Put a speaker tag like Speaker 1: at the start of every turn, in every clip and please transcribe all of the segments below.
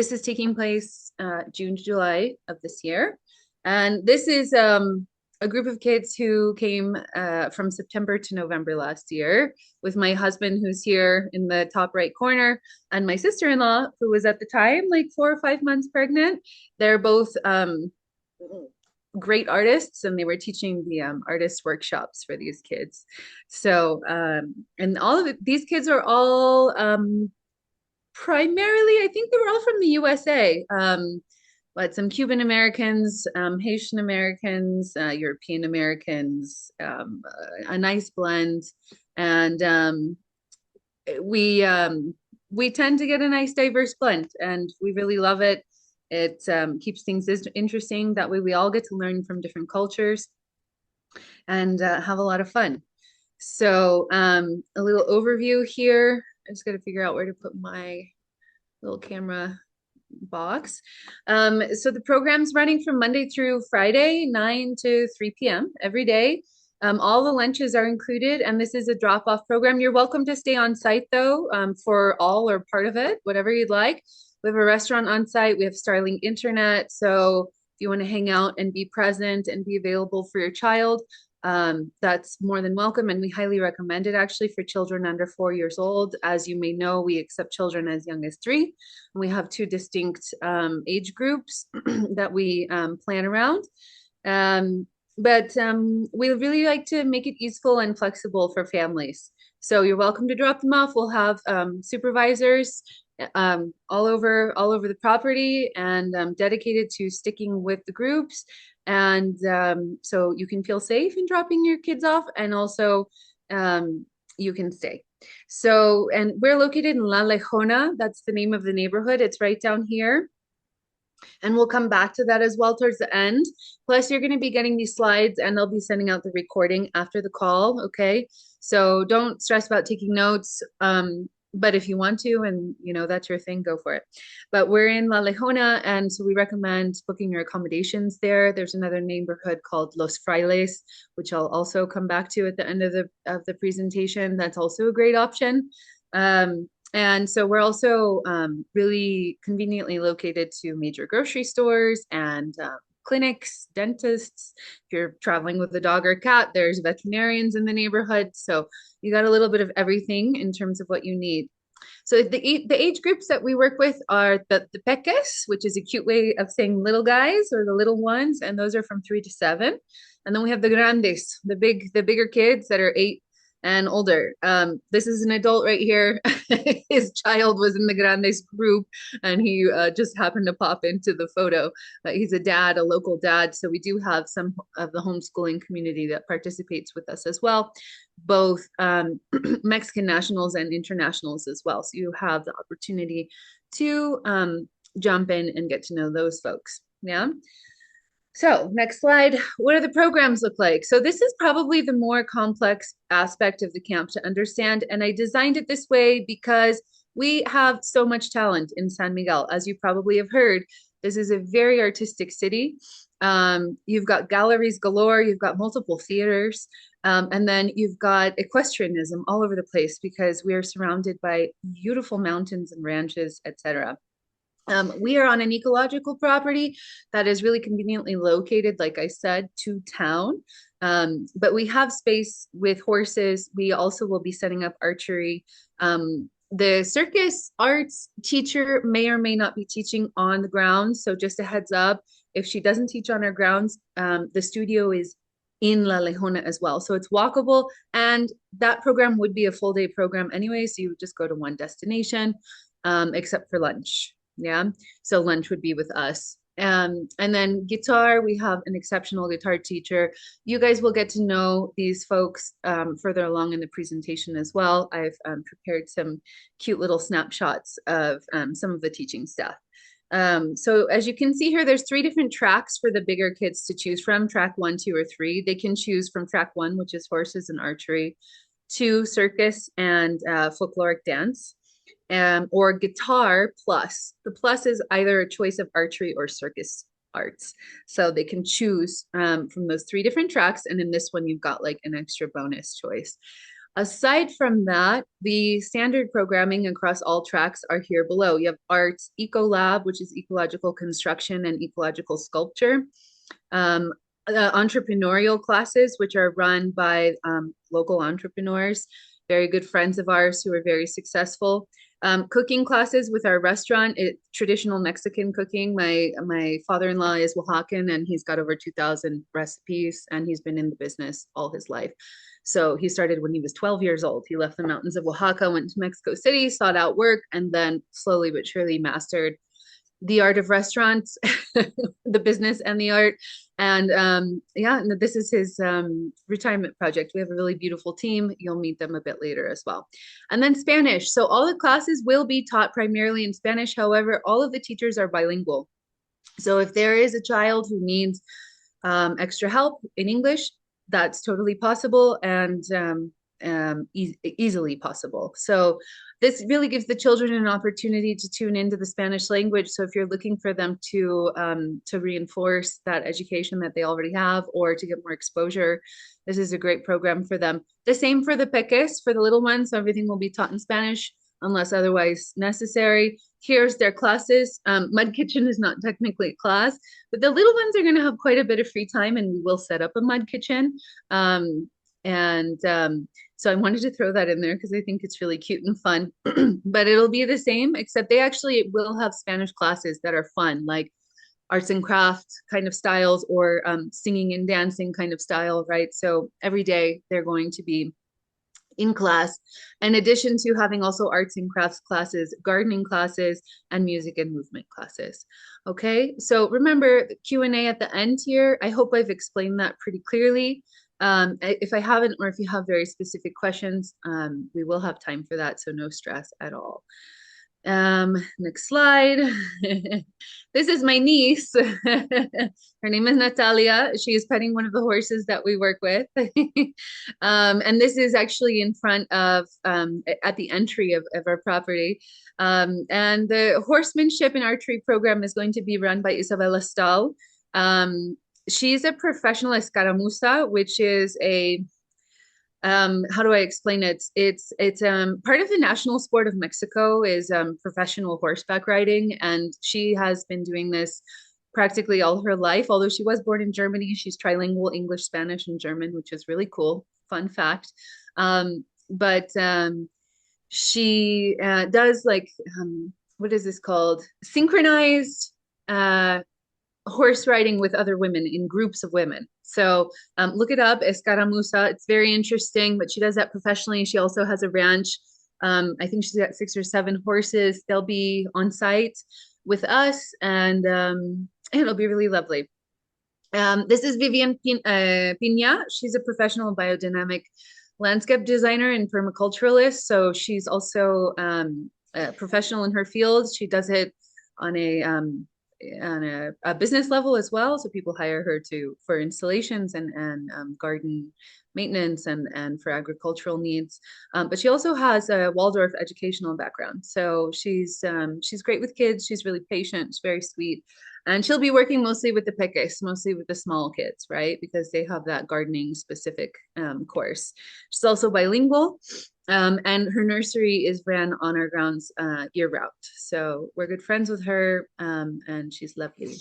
Speaker 1: This is taking place June, July of this year. And this is a group of kids who came from September to November last year with my husband, who's here in the top right corner, and my sister-in-law, who was at the time like 4 or 5 months pregnant. They're both great artists, and they were teaching the artist workshops for these kids. So, and all of these kids are all primarily, I think they were all from the USA, but some Cuban Americans, Haitian Americans, European Americans, a nice blend. And we we tend to get a nice diverse blend, and we really love it. It keeps things interesting. That way, we all get to learn from different cultures and have a lot of fun. So, a little overview here. I just got to figure out where to put my little camera box. So the program's running from Monday through Friday, 9 to 3 p.m. every day. All the lunches are included, and this is a drop-off program. You're welcome to stay on site, though, for all or part of it, whatever you'd like. We have a restaurant on site. We have Starlink internet. So if you want to hang out and be present and be available for your child, that's more than welcome. And we highly recommend it actually for children under 4 years old. As you may know, we accept children as young as 3. We have two distinct age groups that we plan around. But we really like to make it useful and flexible for families. So you're welcome to drop them off. We'll have supervisors all over the property, and dedicated to sticking with the groups. And so you can feel safe in dropping your kids off, and also you can stay. So, and we're located in La Lejona. That's the name of the neighborhood. It's right down here. And we'll come back to that as well towards the end. Plus, you're going to be getting these slides, and they'll be sending out the recording after the call. Okay. So don't stress about taking notes. But if you want to, and you know, that's your thing, go for it. But we're in La Lejona, and so we recommend booking your accommodations there. There's another neighborhood called Los Frailes, which I'll also come back to at the end of the presentation. That's also a great option. And so we're also really conveniently located to major grocery stores and clinics, dentists. If you're traveling with a dog or cat, there's veterinarians in the neighborhood. So you got a little bit of everything in terms of what you need. So the age groups that we work with are the peques, which is a cute way of saying little guys or the little ones, and those are from 3 to 7. And then we have the grandes, the bigger kids that are 8 and older. This is an adult right here. His child was in the grandes group, and he just happened to pop into the photo. He's a dad, a local dad. So we do have some of the homeschooling community that participates with us as well, both Mexican nationals and internationals as well. So you have the opportunity to jump in and get to know those folks. Yeah. So next slide, what do the programs look like? So this is probably the more complex aspect of the camp to understand. And I designed it this way because we have so much talent in San Miguel. As you probably have heard, this is a very artistic city. You've got galleries galore, you've got multiple theaters, and then you've got equestrianism all over the place because we are surrounded by beautiful mountains and ranches, etc. We are on an ecological property that is really conveniently located, like I said, to town. But we have space with horses. We also will be setting up archery. The circus arts teacher may or may not be teaching on the grounds. So just a heads up, if she doesn't teach on our grounds, the studio is in La Lejona as well. So it's walkable, and that program would be a full day program anyway. So you would just go to one destination, except for lunch. Yeah. So lunch would be with us. And then guitar, we have an exceptional guitar teacher. You guys will get to know these folks further along in the presentation as well. I've prepared some cute little snapshots of some of the teaching staff. So as you can see here, there's 3 different tracks for the bigger kids to choose from, track 1, 2, or 3. They can choose from track 1, which is horses and archery, 2, circus and folkloric dance, or guitar plus. The plus is either a choice of archery or circus arts. So they can choose from those 3 different tracks. And in this one, you've got like an extra bonus choice. Aside from that, the standard programming across all tracks are here below. You have arts, eco lab, which is ecological construction and ecological sculpture. Um, Entrepreneurial classes, which are run by local entrepreneurs, very good friends of ours who are very successful. Cooking classes with our restaurant, traditional Mexican cooking. My father-in-law is Oaxacan, and he's got over 2,000 recipes, and he's been in the business all his life. So he started when he was 12 years old. He left the mountains of Oaxaca, went to Mexico City, sought out work, and then slowly but surely mastered the art of restaurants, the business and the art. And yeah, this is his retirement project. We have a really beautiful team. You'll meet them a bit later as well. And then Spanish. So all the classes will be taught primarily in Spanish. However, all of the teachers are bilingual. So if there is a child who needs extra help in English, that's totally possible and easily possible. So this really gives the children an opportunity to tune into the Spanish language. So if you're looking for them to reinforce that education that they already have or to get more exposure, this is a great program for them. The same for the peques, for the little ones. So everything will be taught in Spanish unless otherwise necessary. Here's their classes. Mud Kitchen is not technically a class, but the little ones are going to have quite a bit of free time, and we will set up a mud kitchen. And so I wanted to throw that in there because I think it's really cute and fun. But it'll be the same, except they actually will have Spanish classes that are fun, like arts and crafts kind of styles or singing and dancing kind of style, right? So every day they're going to be in class, in addition to having also arts and crafts classes, gardening classes, and music and movement classes. Okay, so remember the Q&A at the end here. I hope I've explained that pretty clearly. If I haven't, or if you have very specific questions, we will have time for that, so no stress at all. Next slide. This is my niece. Her name is Natalia. She is petting one of the horses that we work with. And this is actually in front of, at the entry of our property. And the horsemanship and archery program is going to be run by Isabella Stahl. She's a professional escaramuza, which is a how do I explain it? It's part of the national sport of Mexico is professional horseback riding, and she has been doing this practically all her life. Although she was born in Germany, she's trilingual English, Spanish, and German, which is really cool. Fun fact. But she does like what is this called? Synchronized horse riding with other women in groups of women. So look it up, escaramuza. It's very interesting, but she does that professionally. She also has a ranch. I think she's got 6 or 7 horses. They'll be on site with us, and it'll be really lovely. This is Vivian Pina. She's a professional biodynamic landscape designer and permaculturalist. So she's also a professional in her field. She does it on a business level as well. So people hire her for installations and garden maintenance and for agricultural needs. But she also has a Waldorf educational background. So she's great with kids. She's really patient. She's very sweet. And she'll be working mostly with the peques, mostly with the small kids, right? Because they have that gardening specific course. She's also bilingual. And her nursery is ran on our grounds year round. So we're good friends with her, and she's lovely.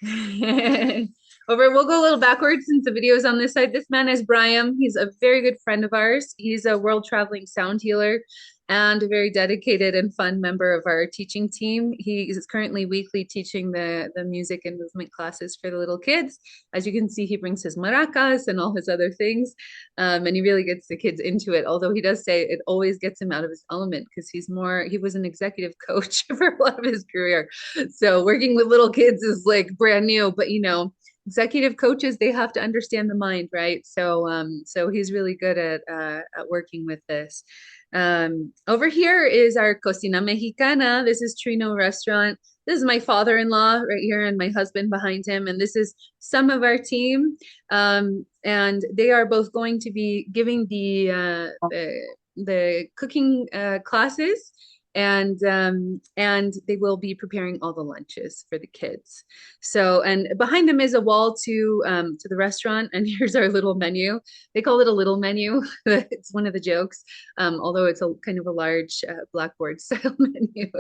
Speaker 1: We'll go a little backwards since the video is on this side. This man is Brian. He's a very good friend of ours. He's a world traveling sound healer and a very dedicated and fun member of our teaching team. He is currently weekly teaching the music and movement classes for the little kids. As you can see, he brings his maracas and all his other things, and he really gets the kids into it. Although he does say it always gets him out of his element because he was an executive coach for a lot of his career. So working with little kids is like brand new, but executive coaches, they have to understand the mind, right? So he's really good at working with this. Over here is our Cocina Mexicana. This is Trino Restaurant. This is my father-in-law right here and my husband behind him. And this is some of our team. And they are both going to be giving the cooking classes. and they will be preparing all the lunches for the kids. So, and behind them is a wall to the restaurant, and here's our little menu. They call it a little menu. It's one of the jokes, although it's a kind of a large blackboard style menu.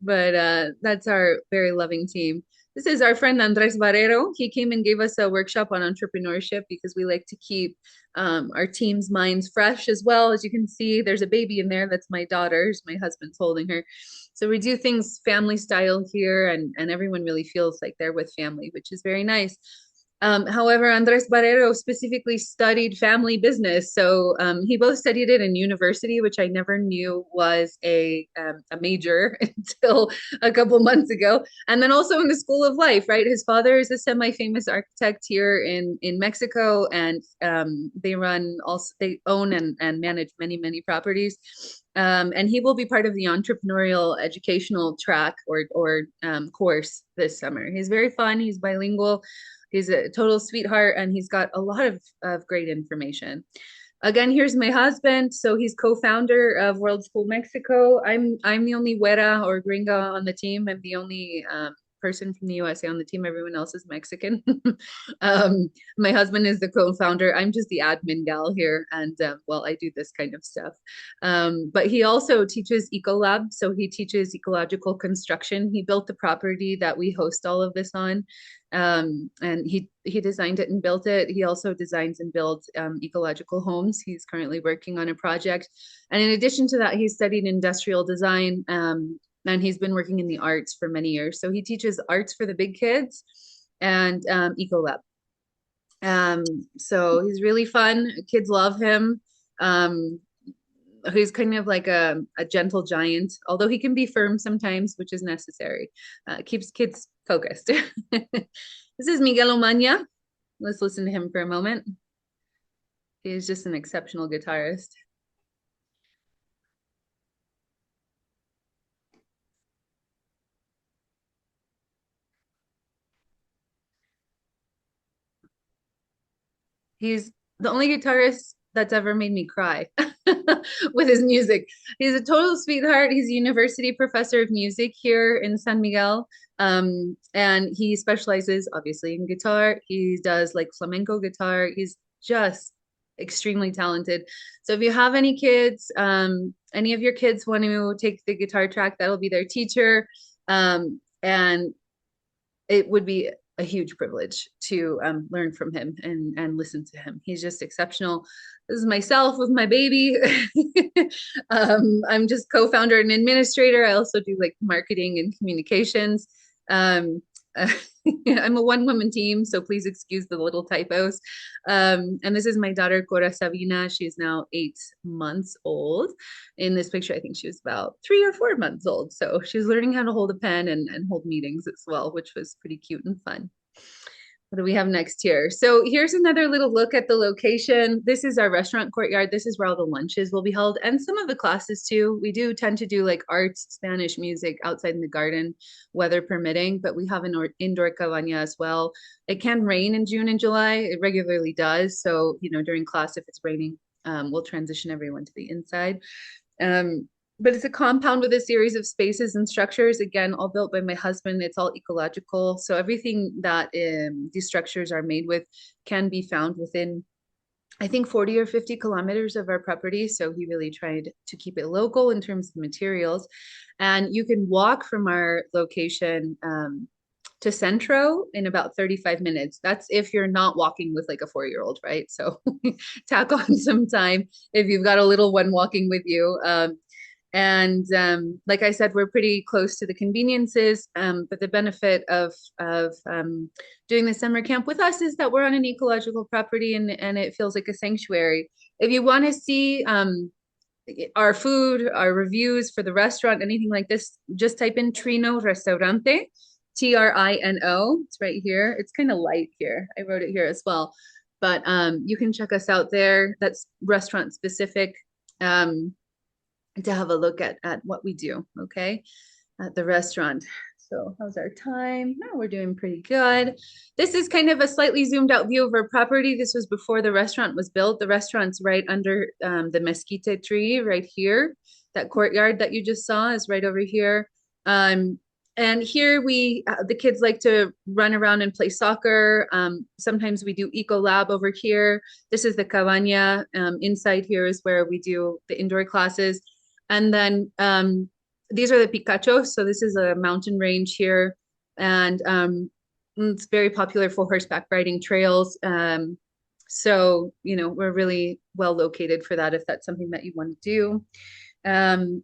Speaker 1: But that's our very loving team. This is our friend Andres Barrero. He came and gave us a workshop on entrepreneurship because we like to keep our team's minds fresh as well. As you can see, there's a baby in there. That's my daughter's. My husband's holding her. So we do things family style here, and everyone really feels like they're with family, which is very nice. However, Andres Barrero specifically studied family business. So he both studied it in university, which I never knew was a major until a couple months ago. And then also in the School of Life, right? His father is a semi-famous architect here in Mexico, and they own and manage many properties. And he will be part of the entrepreneurial educational track or course this summer. He's very fun. He's bilingual. He's a total sweetheart, and he's got a lot of great information. Again, here's my husband. So he's co-founder of Worldschool Mexico. I'm the only güera or gringa on the team. I'm the only person from the USA on the team. Everyone else is Mexican. My husband is the co-founder. I'm just the admin gal here, and well, I do this kind of stuff. But he also teaches Ecolab, so he teaches ecological construction. He built the property that we host all of this on. And he designed it and built it. He also designs and builds ecological homes. He's currently working on a project. And in addition to that, he studied industrial design, and he's been working in the arts for many years. So he teaches arts for the big kids and Ecolab. So he's really fun. Kids love him. He's kind of like a gentle giant, although he can be firm sometimes, which is necessary. Keeps kids focused. This is Miguel Omaña. Let's listen to him for a moment. He's just an exceptional guitarist. He's the only guitarist that's ever made me cry with his music. He's a total sweetheart. He's a university professor of music here in San Miguel. And he specializes obviously in guitar. He does like flamenco guitar. He's just extremely talented. So if you have any kids, any of your kids want to take the guitar track, that'll be their teacher. And it would be a huge privilege to learn from him and listen to him. He's just exceptional. This is myself with my baby. I'm just co-founder and administrator. I also do like marketing and communications. I'm a one-woman team, so please excuse the little typos. And this is my daughter, Cora Sabina. She's now 8 months old. In this picture, I think she was about 3 or 4 months old. So she's learning how to hold a pen and hold meetings as well, which was pretty cute and fun. What do we have next here? So here's another little look at the location. This is our restaurant courtyard. This is where all the lunches will be held, and some of the classes too. We do tend to do like arts, Spanish music outside in the garden, weather permitting, but we have an indoor cabana as well. It can rain in June and July. It regularly does. So, during class, if it's raining, we'll transition everyone to the inside. But it's a compound with a series of spaces and structures, again, all built by my husband. It's all ecological. So everything that these structures are made with can be found within, I think, 40 or 50 kilometers of our property. So he really tried to keep it local in terms of materials. And you can walk from our location to Centro in about 35 minutes. That's if you're not walking with like a 4-year-old, right? So tack on some time if you've got a little one walking with you. And like I said, we're pretty close to the conveniences, but the benefit of doing the summer camp with us is that we're on an ecological property and it feels like a sanctuary. If you want to see our food, our reviews for the restaurant, anything like this, just type in Trino Restaurante, Trino. It's right here. It's kind of light here. I wrote it here as well. But you can check us out there. That's restaurant specific. To have a look at what we do, okay, at the restaurant. So how's our time? No, we're doing pretty good. This is kind of a slightly zoomed out view of our property. This was before the restaurant was built. The restaurant's right under the mesquite tree right here. That courtyard that you just saw is right over here. Um, and here the kids like to run around and play soccer. Sometimes we do eco lab over here. This is the cabana. Inside here is where we do the indoor classes. And then these are the Picachos. So this is a mountain range here. And it's very popular for horseback riding trails. So, we're really well located for that if that's something that you want to do. And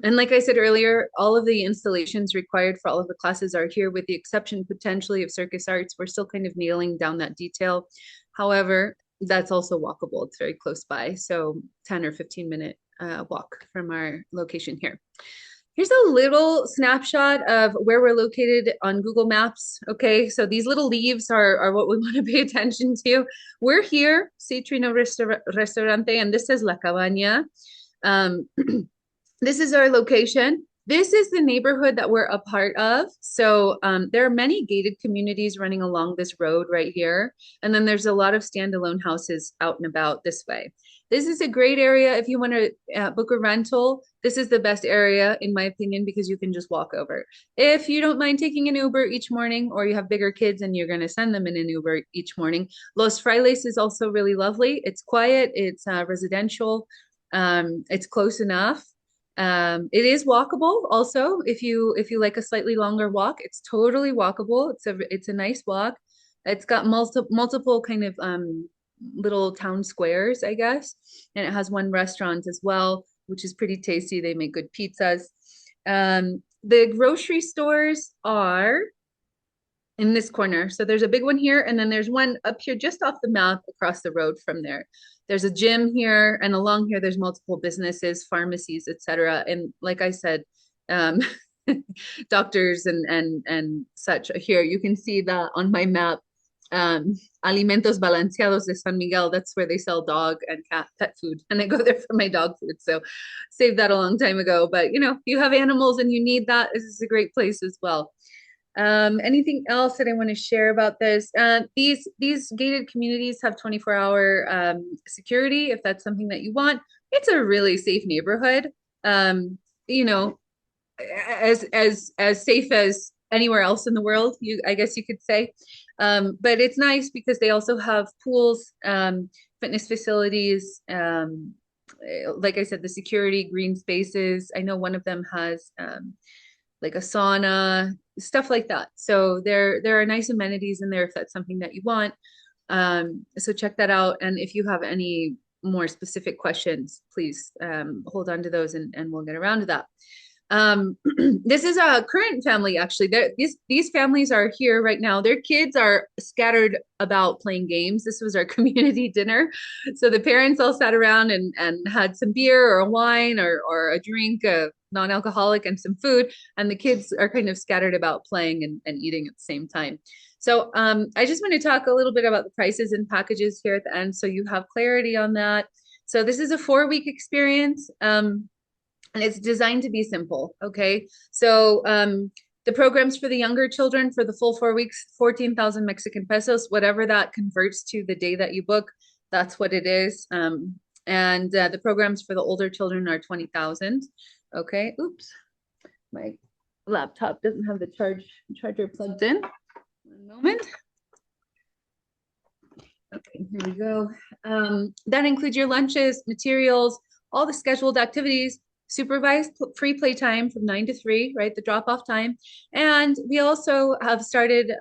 Speaker 1: like I said earlier, all of the installations required for all of the classes are here, with the exception potentially of circus arts. We're still kind of nailing down that detail. However, that's also walkable. It's very close by. So 10 or 15-minute walk from our location here. Here's a little snapshot of where we're located on Google Maps. Okay, so these little leaves are what we want to pay attention to. We're here, Citrino Restaurante, and this is La Cabaña. This is our location. This is the neighborhood that we're a part of. So there are many gated communities running along this road right here. And then there's a lot of standalone houses out and about this way. This is a great area if you want to book a rental. This is the best area, in my opinion, because you can just walk over. If you don't mind taking an Uber each morning, or you have bigger kids and you're going to send them in an Uber each morning, Los Frailes is also really lovely. It's quiet. It's residential. It's close enough. It is walkable also. If you like a slightly longer walk, it's totally walkable. It's a nice walk. It's got multiple kind of little town squares, I guess. And it has one restaurant as well, which is pretty tasty. They make good pizzas. The grocery stores are in this corner. So there's a big one here, and then there's one up here just off the map across the road from there. There's a gym here, and along here there's multiple businesses, pharmacies, etc. And like I said, doctors and such here. You can see that on my map. Alimentos Balanceados de San Miguel. That's where they sell dog and cat pet food, and I go there for my dog food. So saved that a long time ago. But if you have animals and you need that, this is a great place as well. Anything else that I want to share about this? These gated communities have 24-hour security if that's something that you want. It's a really safe neighborhood. You know, as safe as anywhere else in the world, I guess you could say. But it's nice because they also have pools, fitness facilities, like I said, the security, green spaces. I know one of them has like a sauna, stuff like that. So there are nice amenities in there if that's something that you want. So check that out. And if you have any more specific questions, please hold on to those and we'll get around to that. This is a current family, actually. These families are here right now. Their kids are scattered about playing games. This was our community dinner. So the parents all sat around and had some beer or a wine or a drink, non-alcoholic, and some food. And the kids are kind of scattered about playing and eating at the same time. So I just want to talk a little bit about the prices and packages here at the end, so you have clarity on that. So this is a 4-week experience. And it's designed to be simple. Okay. So the programs for the younger children for the full 4 weeks, 14,000 Mexican pesos, whatever that converts to the day that you book, that's what it is. And the programs for the older children are 20,000. Okay. Oops. My laptop doesn't have the charger plugged in. One moment. Okay, here we go. That includes your lunches, materials, all the scheduled activities, supervised free play time from 9 to 3, right? The drop-off time. And we also have started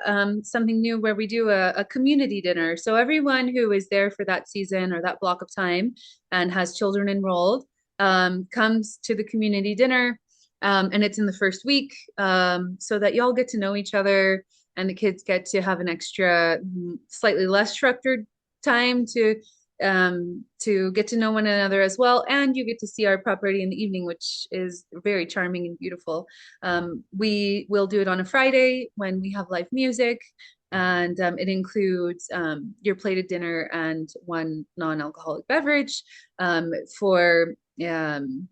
Speaker 1: something new where we do a community dinner. So everyone who is there for that season or that block of time and has children enrolled comes to the community dinner. And it's in the first week so that y'all get to know each other and the kids get to have an extra, slightly less structured time to get to know one another as well. And you get to see our property in the evening, which is very charming and beautiful. We will do it on a Friday when we have live music, and it includes your plated dinner and one non-alcoholic beverage for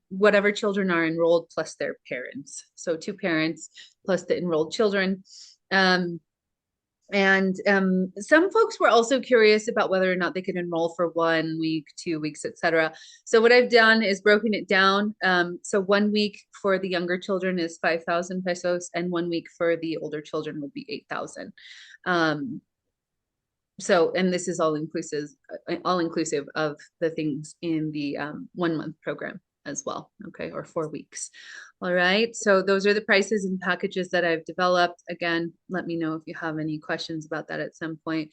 Speaker 1: whatever children are enrolled plus their parents. So 2 parents plus the enrolled children. And some folks were also curious about whether or not they could enroll for 1 week, 2 weeks, etc. So what I've done is broken it down. So 1 week for the younger children is 5,000 pesos, and 1 week for the older children would be 8,000. Um, so, and this is all inclusive of the things in the 1 month program as well. Okay, or 4 weeks. All right. So those are the prices and packages that I've developed. Again, let me know if you have any questions about that at some point.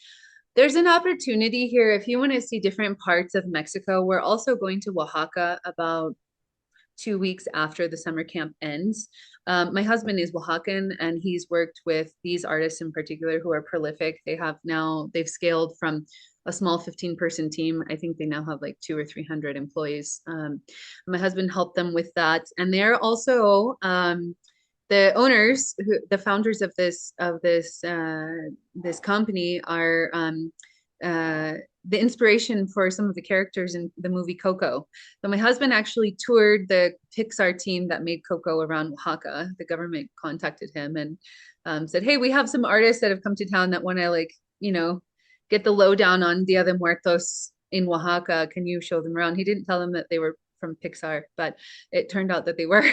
Speaker 1: There's an opportunity here if you want to see different parts of Mexico. We're also going to Oaxaca about 2 weeks after the summer camp ends. My husband is Oaxacan, and he's worked with these artists in particular who are prolific. They've scaled from a small 15-person team. I think they now have like 200 or 300 employees. My husband helped them with that, and they're also the owners, the founders of this company are the inspiration for some of the characters in the movie Coco. So my husband actually toured the Pixar team that made Coco around Oaxaca. The government contacted him and said, "Hey, we have some artists that have come to town that want to get the lowdown on Dia de Muertos in Oaxaca. Can you show them around?" He didn't tell them that they were from Pixar, but it turned out that they were.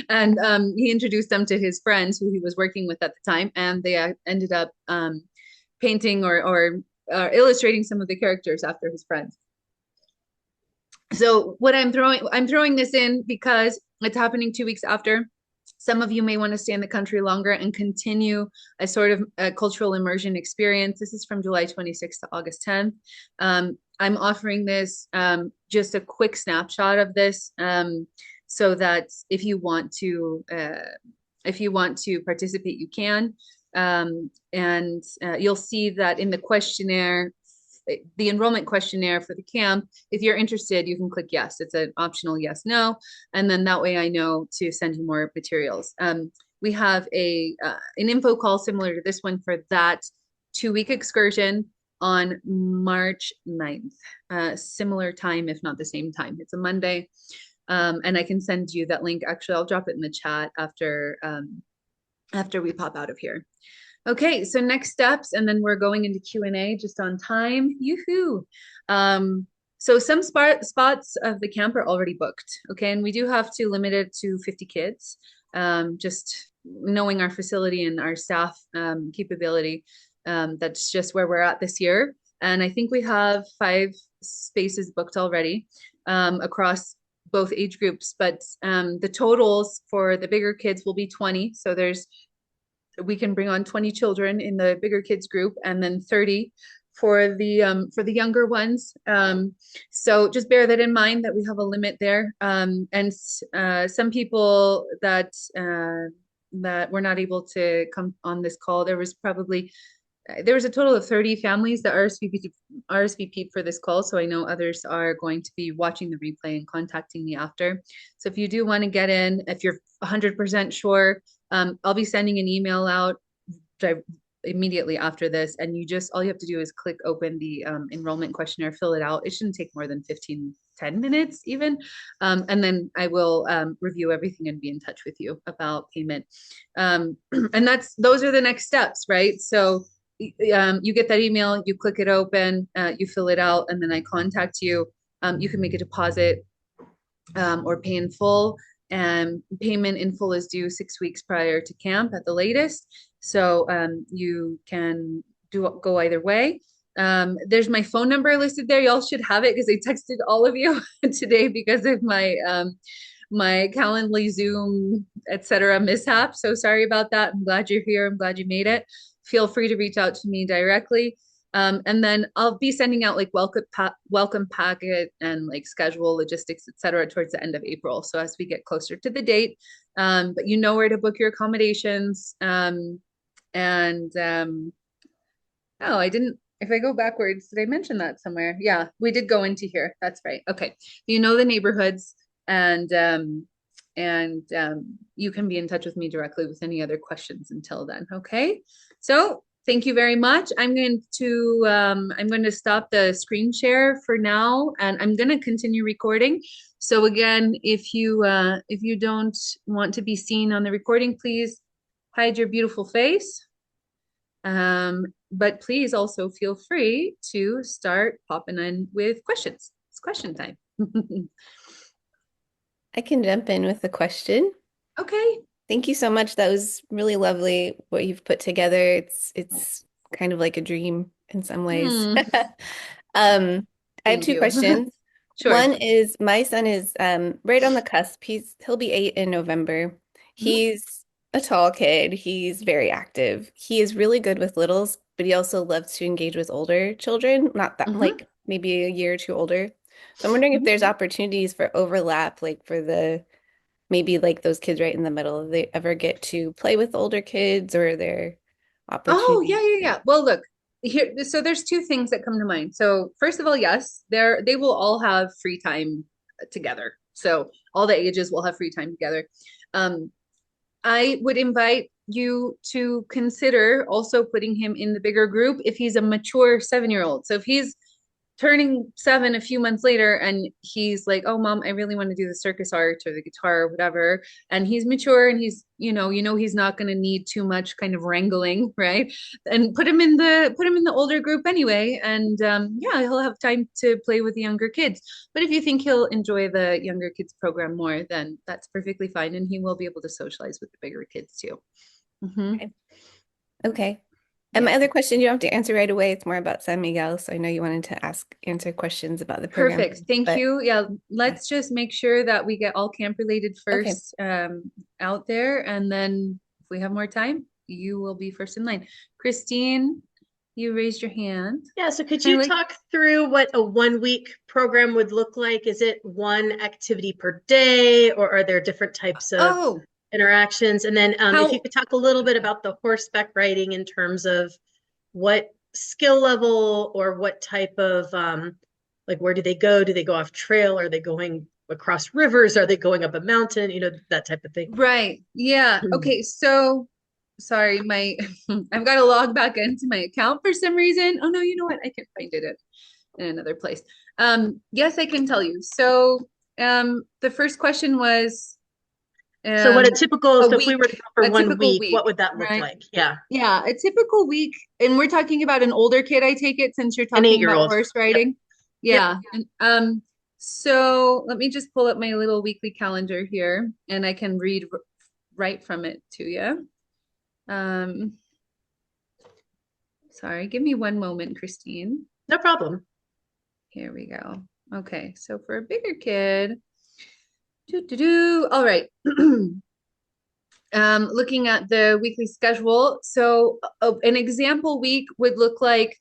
Speaker 1: And he introduced them to his friends who he was working with at the time, and they ended up painting or illustrating some of the characters after his friends. So what I'm throwing this in because it's happening 2 weeks after. Some of you may want to stay in the country longer and continue a sort of a cultural immersion experience. This is from July 26th to August 10th. I'm offering this just a quick snapshot of this so that if you want to participate, you can. And you'll see that in the questionnaire, the enrollment questionnaire for the camp, if you're interested, you can click yes. It's an optional yes, no. And then that way I know to send you more materials. We have an info call similar to this one for that 2-week excursion on March 9th. Similar time, if not the same time. It's a Monday. And I can send you that link. Actually, I'll drop it in the chat after we pop out of here. Okay, so next steps, and then we're going into Q&A just on time. Yoo-hoo! So some spots of the camp are already booked, okay? And we do have to limit it to 50 kids, just knowing our facility and our staff capability. That's just where we're at this year. And I think we have 5 spaces booked already across both age groups, but the totals for the bigger kids will be 20. So we can bring on 20 children in the bigger kids group, and then 30 for the younger ones. So just bear that in mind that we have a limit there. And some people that were not able to come on this call, there was a total of 30 families that RSVP'd for this call. So I know others are going to be watching the replay and contacting me after. So if you do want to get in, if you're 100% sure, I'll be sending an email out immediately after this, and all you have to do is click open the enrollment questionnaire, fill it out. It shouldn't take more than 10 minutes even. And then I will review everything and be in touch with you about payment. And those are the next steps, right? So you get that email, you click it open, you fill it out, and then I contact you. You can make a deposit or pay in full. And payment in full is due 6 weeks prior to camp at the latest. So you can go either way. There's my phone number listed there. Y'all should have it because I texted all of you today because of my Calendly, Zoom, etc. mishap. So sorry about that. I'm glad you're here. I'm glad you made it. Feel free to reach out to me directly. And then I'll be sending out like welcome packet and like schedule, logistics, etc. towards the end of April. So as we get closer to the date, but you know where to book your accommodations. Oh, I didn't. If I go backwards, did I mention that somewhere? Yeah, we did go into here. That's right. Okay, you know the neighborhoods, and you can be in touch with me directly with any other questions until then. Okay, so thank you very much. I'm going to stop the screen share for now, and I'm going to continue recording. So again, if you don't want to be seen on the recording, please hide your beautiful face. But please also feel free to start popping in with questions. It's question time.
Speaker 2: I can jump in with a question.
Speaker 1: Okay.
Speaker 2: Thank you so much. That was really lovely what you've put together. It's kind of like a dream in some ways.
Speaker 1: Hmm.
Speaker 2: Um, I have
Speaker 1: Thank
Speaker 2: two
Speaker 1: you.
Speaker 2: questions.
Speaker 1: Sure.
Speaker 2: One is my son is right on the cusp. He'll be 8 in November.
Speaker 1: Mhm.
Speaker 2: He's a tall kid. He's very active. He is really good with littles, but he also loves to engage with older children, not that
Speaker 1: Mhm.
Speaker 2: like maybe a year or two older. So I'm wondering if there's opportunities for overlap, like for the maybe like those kids right in the middle, they ever get to play with older kids or their
Speaker 1: Oh,
Speaker 2: opportunities.
Speaker 1: yeah, yeah, yeah. Well, look, here, so there's two things that come to mind. So, first of all, yes, they will all have free time together. So, all the ages will have free time together. Um, I would invite you to consider also putting him in the bigger group if he's a mature 7-year-old. So if he's turning 7 a few months later and he's like, oh mom, I really want to do the circus art or the guitar or whatever, and he's mature and he's, he's not going to need too much kind of wrangling, right? And put him in the older group anyway, and yeah, he'll have time to play with the younger kids. But if you think he'll enjoy the younger kids program more, then that's perfectly fine, and he will be able to socialize with the bigger kids too. Hmm.
Speaker 2: Okay. Okay. And my
Speaker 1: Yeah.
Speaker 2: other question you don't have to answer right away. It's more about San Miguel. So I know you wanted to answer questions about the program,
Speaker 1: Perfect. Thank
Speaker 2: but
Speaker 1: you. Yeah,
Speaker 2: yeah.
Speaker 1: let's just make sure that we get all camp related
Speaker 2: Okay.
Speaker 1: first out there. And then if we have more time, you will be first in line. Christine, you raised your hand.
Speaker 3: Yeah, so could
Speaker 1: I
Speaker 3: you
Speaker 1: like,
Speaker 3: talk through what a 1 week program would look like? Is it one activity per day, or are there different types of
Speaker 1: oh,
Speaker 3: interactions? And then if you
Speaker 1: how,
Speaker 3: could talk a little bit about the horseback riding in terms of what skill level or what type of like where do they go? Do they go off trail? Are they going across rivers? Are they going up a mountain? That type of thing.
Speaker 1: right. Yeah. Okay. So sorry, I've got to log back into my account for some reason. Oh no, you know what? I can find it in another place. Yes, I can tell you. So the first question was
Speaker 3: So what a
Speaker 1: um
Speaker 3: typical,
Speaker 1: a
Speaker 3: so if we
Speaker 1: week,
Speaker 3: were to go for
Speaker 1: a
Speaker 3: one
Speaker 1: typical
Speaker 3: week,
Speaker 1: week,
Speaker 3: what would that look
Speaker 1: right?
Speaker 3: like? Yeah.
Speaker 1: Yeah, a typical week, and we're talking about an older kid, I take it, since you're
Speaker 3: An
Speaker 1: talking about
Speaker 3: 8-year-old.
Speaker 1: horse
Speaker 3: Yep.
Speaker 1: riding.
Speaker 3: Yep.
Speaker 1: Yeah. And so let me just pull up my little weekly calendar here and I can read right from it to you. Um Sorry, give me one moment, Christine.
Speaker 3: No problem.
Speaker 1: Here we go. Okay, so for a bigger kid, all right. Looking at the weekly schedule. So, an example week would look like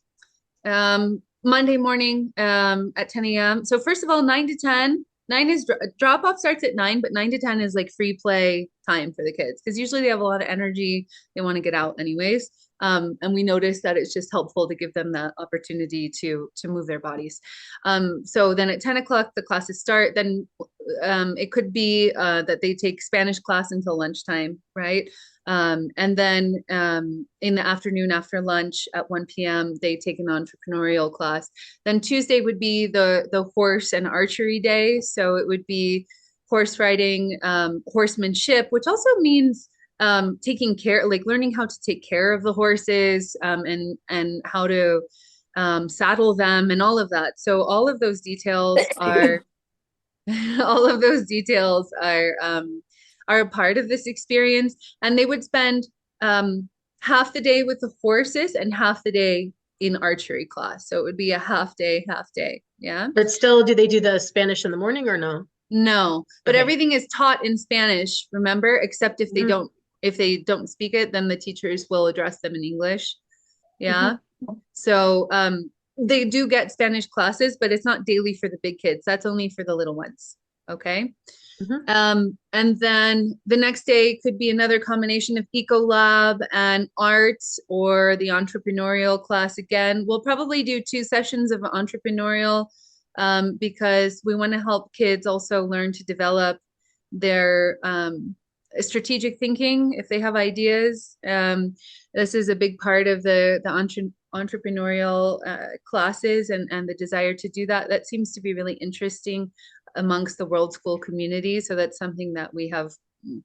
Speaker 1: Monday morning at 10 a.m. So, first of all, 9 to 10. 9 is drop off starts at 9, but 9 to 10 is like free play time for the kids because usually they have a lot of energy. They want to get out anyways. And we notice that it's just helpful to give them the opportunity to move their bodies. So then at 10 o'clock, the classes start. Then it could be that they take Spanish class until lunchtime, right? And then in the afternoon after lunch at 1 p.m., they take an entrepreneurial class. Then Tuesday would be the horse and archery day. So it would be horse riding, horsemanship, which also means taking care, like learning how to take care of the horses and how to saddle them and all of that. So all of those details are all of those details are a part of this experience, and they would spend half the day with the horses and half the day in archery class. So it would be a half day, half day. Yeah.
Speaker 3: But still, do they do the Spanish in the morning or no?
Speaker 1: No, but
Speaker 3: Okay.
Speaker 1: everything is taught in Spanish, remember, except
Speaker 3: Hmm.
Speaker 1: if they don't speak it, then the teachers will address them in English.
Speaker 3: Hmm.
Speaker 1: Yeah. So they do get Spanish classes, but it's not daily for the big kids. That's only for the little ones. Okay.
Speaker 3: Hmm.
Speaker 1: And then the next day could be another combination of Eco Lab and arts or the entrepreneurial class again. We'll probably do 2 sessions of entrepreneurial because we want to help kids also learn to develop their strategic thinking if they have ideas. This is a big part of the entrepreneurial classes and the desire to do that. That seems to be really interesting amongst the World School community. So that's something that we have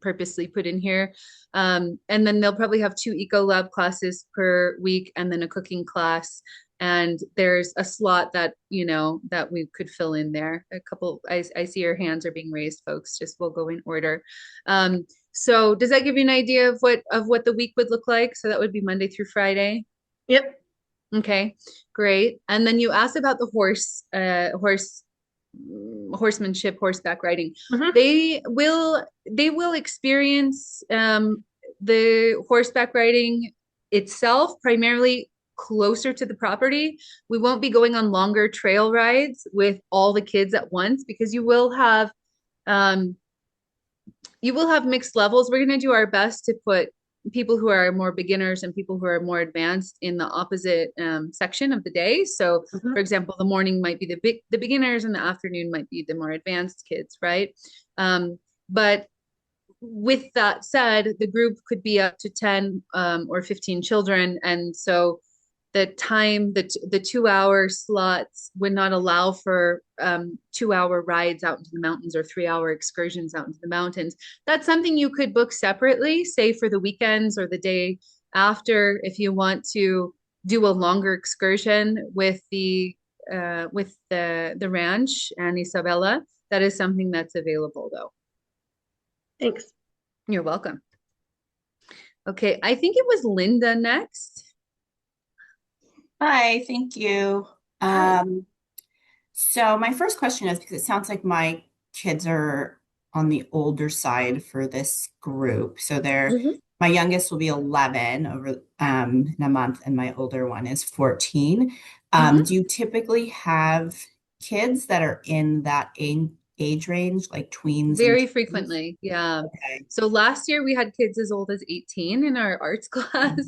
Speaker 1: purposely put in here. And then they'll probably have 2 eco lab classes per week and then a cooking class. And there's a slot that, that we could fill in there. A couple, I see your hands are being raised, folks. Just we'll go in order. So does that give you an idea of what the week would look like? So that would be Monday through Friday.
Speaker 3: Yep.
Speaker 1: Okay, great. And then you asked about the horsemanship, horseback riding.
Speaker 3: Mhm.
Speaker 1: They will experience the horseback riding itself primarily closer to the property. We won't be going on longer trail rides with all the kids at once because um, you will have mixed levels. We're going to do our best to put people who are more beginners and people who are more advanced in the opposite section of the day. So,
Speaker 3: Mhm.
Speaker 1: for example, the morning might be the beginners, and the afternoon might be the more advanced kids, right? But with that said, the group could be up to 10 or 15 children, and so the 2 hour slots would not allow for 2 hour rides out into the mountains or 3 hour excursions out into the mountains. That's something you could book separately, say for the weekends or the day after, if you want to do a longer excursion with the ranch and Isabella. That is something that's available, though.
Speaker 3: Thanks.
Speaker 1: You're welcome. Okay, I think it was Linda next.
Speaker 4: Hi, thank you.
Speaker 1: Hi.
Speaker 4: So my first question is, because it sounds like my kids are on the older side for this group. So
Speaker 1: Mhm.
Speaker 4: my youngest will be 11 over in a month, and my older one is 14.
Speaker 1: Mhm.
Speaker 4: Do you typically have kids that are in that age range, like tweens and
Speaker 1: Very
Speaker 4: teens?
Speaker 1: frequently, yeah.
Speaker 4: Okay.
Speaker 1: So last year we had kids as old as 18 in our arts class.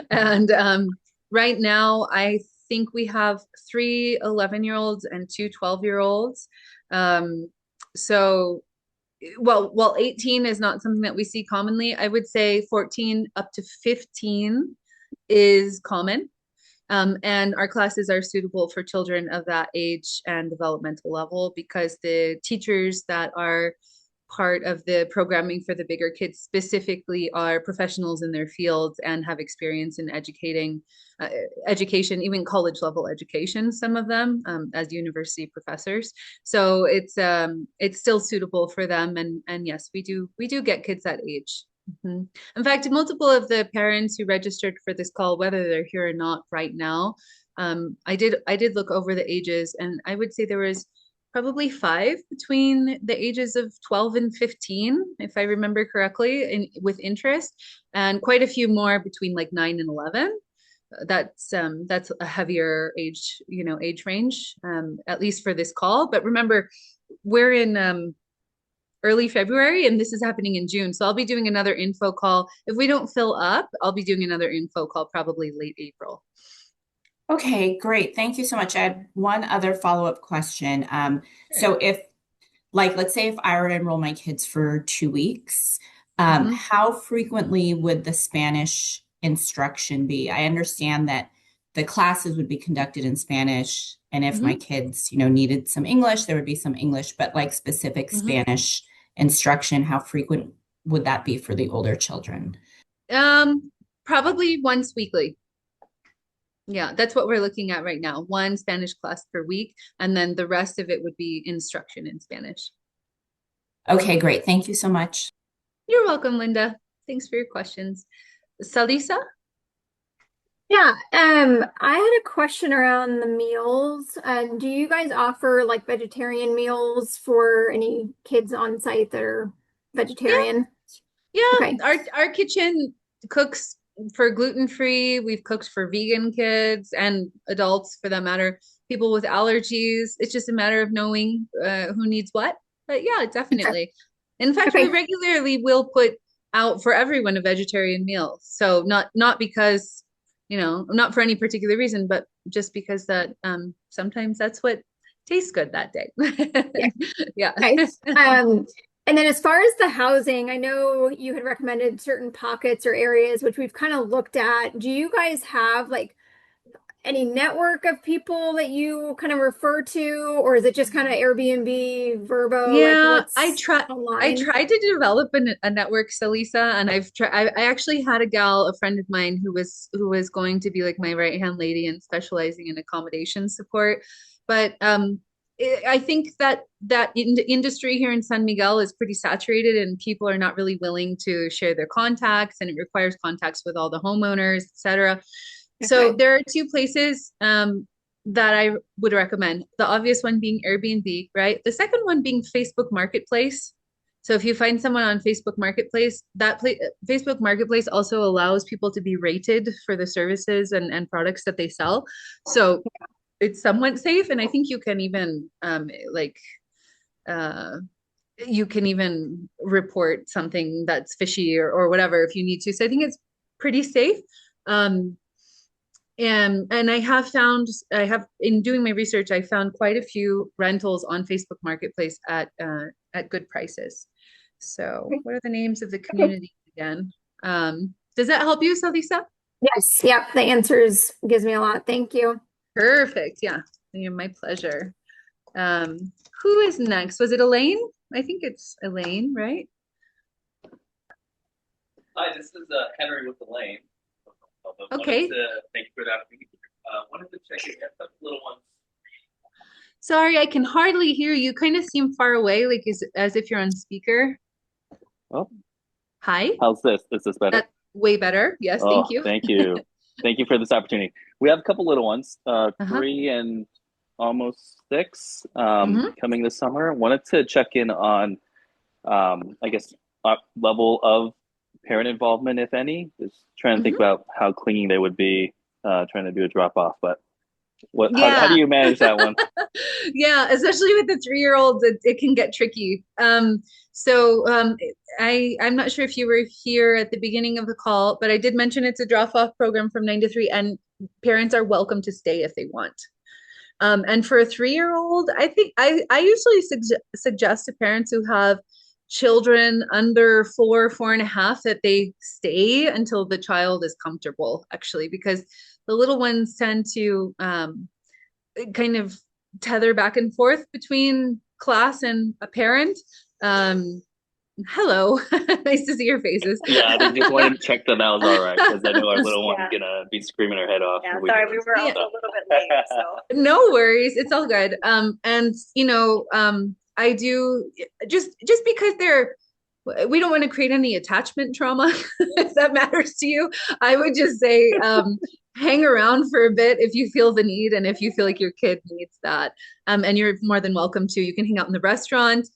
Speaker 1: And right now I think we have 3 11-year-olds and 2 12-year-olds. So while 18 is not something that we see commonly, I would say 14 up to 15 is common. And our classes are suitable for children of that age and developmental level because the teachers that are part of the programming for the bigger kids specifically are professionals in their fields and have experience in education, even college level education, some of them as university professors. So it's still suitable for them. And yes, we do get kids that age. Mhm. In fact, multiple of the parents who registered for this call, whether they're here or not right now, I did look over the ages, and I would say there was probably 5 between the ages of 12 and 15, if I remember correctly, with interest, and quite a few more between like 9 and 11. That's a heavier age range, at least for this call. But remember, we're in early February, and this is happening in June. So I'll be doing another info call. If we don't fill up, I'll be doing another info call probably late April.
Speaker 4: Okay, great. Thank you so much. I had one other follow-up question. So let's say if I were to enroll my kids for 2 weeks,
Speaker 1: Mhm.
Speaker 4: how frequently would the Spanish instruction be? I understand that the classes would be conducted in Spanish, and if my
Speaker 1: Mhm.
Speaker 4: kids, needed some English, there would be some English, but like specific
Speaker 1: Mhm.
Speaker 4: Spanish instruction, how frequent would that be for the older children?
Speaker 1: Probably once weekly. Yeah, that's what we're looking at right now. One Spanish class per week, and then the rest of it would be instruction in Spanish.
Speaker 4: Okay, great. Thank you so much.
Speaker 1: You're welcome, Linda. Thanks for your questions. Salisa?
Speaker 5: Yeah, I had a question around the meals. Do you guys offer like vegetarian meals for any kids on site that are
Speaker 1: Yeah,
Speaker 5: vegetarian?
Speaker 1: yeah.
Speaker 5: Okay.
Speaker 1: Our kitchen cooks for gluten-free. We've cooked for vegan kids and adults for that matter. People with allergies. It's just a matter of knowing who needs what. But yeah,
Speaker 5: Okay.
Speaker 1: definitely. In fact, we
Speaker 5: Okay.
Speaker 1: regularly will put out for everyone a vegetarian meal. So not because, not for any particular reason, but just because that sometimes that's what tastes good that day.
Speaker 5: Yeah.
Speaker 1: Yeah.
Speaker 5: Okay. And then as far as the housing, I know you had recommended certain pockets or areas which we've kind of looked at. Do you guys have like any network of people that you kind of refer to, or is it just kind of Airbnb, Verbo, like
Speaker 1: Yeah,
Speaker 5: what's
Speaker 1: I
Speaker 5: online?
Speaker 1: tried to develop a network, Salisa, and I actually had a gal, a friend of mine who was going to be like my right-hand lady and specializing in accommodation support. But I think that industry here in San Miguel is pretty saturated and people are not really willing to share their contacts, and it requires contacts with all the homeowners, etc. So
Speaker 5: Okay.
Speaker 1: there are two places that I would recommend. The obvious one being Airbnb, right? The second one being Facebook Marketplace. So if you find someone on Facebook Marketplace, Facebook Marketplace also allows people to be rated for the services and products that they sell. So it's somewhat safe, and I think you can even uh, you can even report something that's fishy or whatever if you need to. So I think it's pretty safe. Um, and I have in doing my research, I found quite a few rentals on Facebook Marketplace at good prices. So what are the names of the
Speaker 5: Okay.
Speaker 1: community again? Does that help you, Salisa?
Speaker 5: Yes. Yep. The answers gives me a lot. Thank you.
Speaker 1: Perfect. Yeah, my pleasure. Um, who is next? Was it Elaine? I think it's Elaine, right?
Speaker 6: Hi, this is Henry with Elaine.
Speaker 1: Okay.
Speaker 6: Thank you for the opportunity. Wanted to check in a little ones.
Speaker 1: Sorry, I can hardly hear you. Kind of seem far away, like as if you're on speaker.
Speaker 6: Well,
Speaker 1: Hi.
Speaker 6: how's this? Is this better?
Speaker 1: That's way better. Yes, thank
Speaker 6: Oh,
Speaker 1: you.
Speaker 6: thank you. Thank you for this opportunity. We have a couple little ones,
Speaker 1: Uh-huh.
Speaker 6: 3 and almost 6,
Speaker 1: Mhm.
Speaker 6: coming this summer. Wanted to check in on, I guess, level of parent involvement, if any. Just trying to think
Speaker 1: Mhm.
Speaker 6: about how clinging they would be, trying to do a drop off. But how do
Speaker 1: Yeah.
Speaker 6: you manage that one?
Speaker 1: Yeah, especially with the 3-year-olds, it can get tricky. I'm not sure if you were here at the beginning of the call, but I did mention it's a drop-off program from 9 to 3, and parents are welcome to stay if they want. And for a 3-year-old, I think I usually suggest to parents who have children under 4.5 that they stay until the child is comfortable, actually, because the little ones tend to kind of tether back and forth between class and a parent. Um, Hello, nice to see your faces.
Speaker 6: Yeah, I just wanted to check that was all right because I know our little one's
Speaker 7: Yeah.
Speaker 6: gonna be screaming her head off.
Speaker 7: Yeah,
Speaker 6: if we
Speaker 7: sorry,
Speaker 6: don't
Speaker 7: we were
Speaker 1: Yeah.
Speaker 7: also a little bit late, so.
Speaker 1: No worries, it's all good. And I do just because we don't want to create any attachment trauma, if that matters to you. I would just say hang around for a bit if you feel the need and if you feel like your kid needs that. And you're more than welcome to. You can hang out in the restaurant.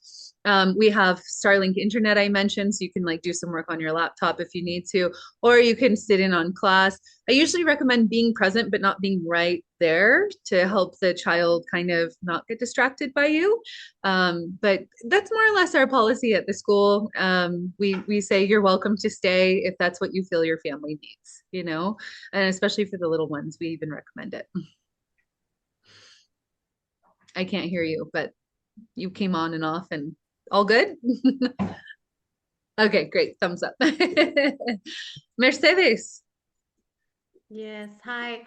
Speaker 1: We have Starlink internet I mentioned, so you can like do some work on your laptop if you need to, or you can sit in on class. I usually recommend being present but not being right there to help the child kind of not get distracted by you. But that's more or less our policy at the school. We say you're welcome to stay if that's what you feel your family needs, and especially for the little ones, we even recommend it. I can't hear you, but you came on and off and all good? Okay, great. Thumbs up. Mercedes.
Speaker 8: Yes, hi.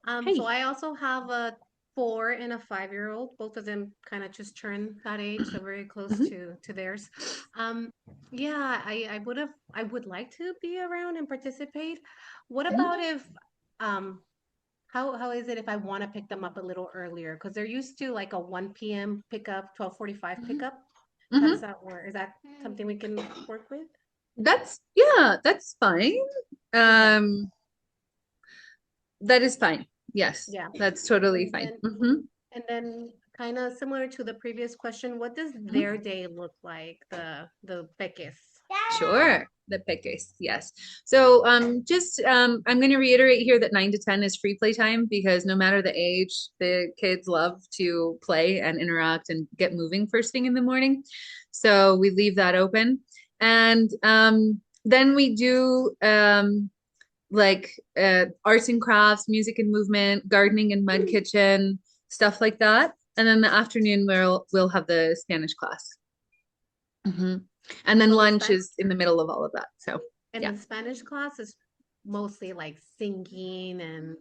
Speaker 8: So
Speaker 1: Hey.
Speaker 8: I also have a 4 and a 5-year-old. Both of them kind of just turned that age, so very close
Speaker 1: Mhm.
Speaker 8: to theirs. Yeah, I would like to be around and participate. What about if how is it if I want to pick them up a little earlier? Because they're used to like a 1 p.m. pickup, 12:45
Speaker 1: Mhm.
Speaker 8: pickup. How does
Speaker 1: Mhm.
Speaker 8: that work? Is that something we can work with?
Speaker 1: That's fine.
Speaker 8: Okay.
Speaker 1: Um, that is fine. Yes,
Speaker 8: Yeah.
Speaker 1: that's totally
Speaker 8: And
Speaker 1: fine.
Speaker 8: then And then kind of similar to the previous question, what does
Speaker 1: Mhm.
Speaker 8: their day look like, the peques?
Speaker 1: Sure. The pickers, yes. So I'm going to reiterate here that 9 to 10 is free play time because no matter the age, the kids love to play and interact and get moving first thing in the morning. So we leave that open. And then we do arts and crafts, music and movement, gardening and mud kitchen, stuff like that. And then the afternoon we'll have the Spanish class. Mhm. And then
Speaker 8: So
Speaker 1: lunch is in the middle of all of that. So
Speaker 8: and
Speaker 1: yeah.
Speaker 8: the Spanish class is mostly like singing and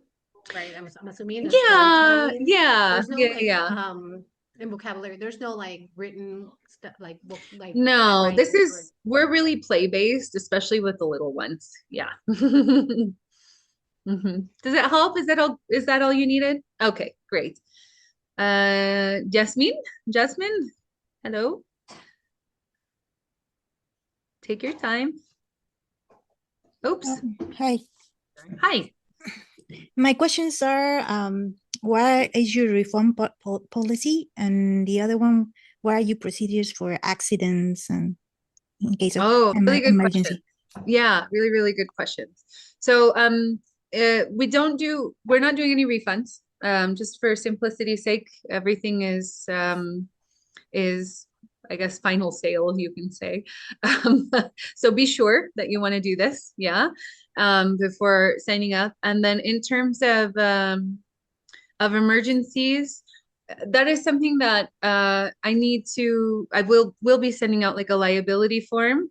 Speaker 8: right? I'm assuming the
Speaker 1: Yeah,
Speaker 8: storytelling.
Speaker 1: yeah,
Speaker 8: There's no
Speaker 1: yeah,
Speaker 8: like
Speaker 1: yeah.
Speaker 8: in vocabulary. There's no like written stuff like
Speaker 1: No, this
Speaker 8: writing or
Speaker 1: is we're really play based, especially with the little ones. Yeah. Does that help? Is that all you needed? Okay, great. Jasmine, hello. Take your time. Oops.
Speaker 7: Hi.
Speaker 1: Hi.
Speaker 7: My questions are what is your reform policy? And the other one, what are your procedures for accidents and in case of
Speaker 1: Oh, really good question.
Speaker 7: emergency?
Speaker 1: Yeah, really, really good questions. So, we're not doing any refunds. Just for simplicity's sake, everything is, I guess, final sale, you can say. Um, so be sure that you want to do this, yeah, before signing up. And then in terms of emergencies, that is something that I will be sending out like a liability form.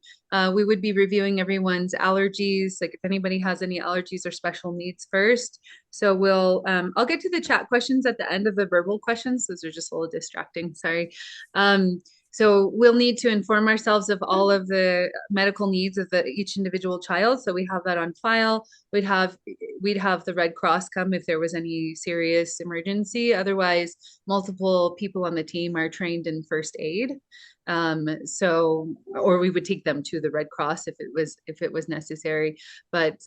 Speaker 1: We would be reviewing everyone's allergies, like if anybody has any allergies or special needs first. So I'll get to the chat questions at the end of the verbal questions. Those are just a little distracting, sorry. So we'll need to inform ourselves of all of the medical needs of each individual child. So we have that on file. We'd have the Red Cross come if there was any serious emergency. Otherwise, multiple people on the team are trained in first aid. Or we would take them to the Red Cross if it was necessary. But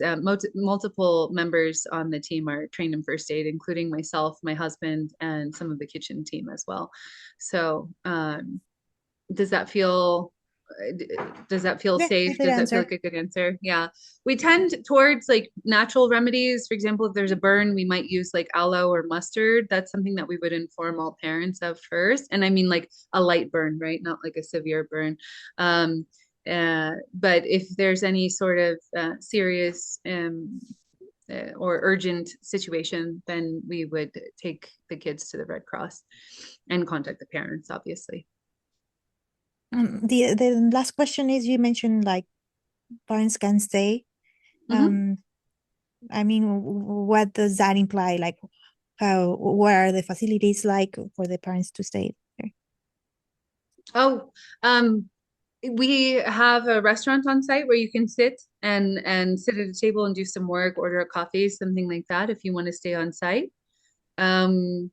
Speaker 1: multiple members on the team are trained in first aid, including myself, my husband, and some of the kitchen team as well. So does that feel
Speaker 7: Yeah,
Speaker 1: safe?
Speaker 7: good
Speaker 1: Does that feel
Speaker 7: answer.
Speaker 1: like a good answer? Yeah. We tend towards like natural remedies. For example, if there's a burn, we might use like aloe or mustard. That's something that we would inform all parents of first. And I mean like a light burn, right? Not like a severe burn. But if there's any sort of serious or urgent situation, then we would take the kids to the Red Cross and contact the parents, obviously.
Speaker 7: The last question is you mentioned like parents can stay.
Speaker 1: Mhm.
Speaker 7: I mean, what does that imply? Like, what are the facilities like for the parents to stay there?
Speaker 1: Oh, we have a restaurant on site where you can sit and sit at a table and do some work, order a coffee, something like that if you want to stay on site. Um,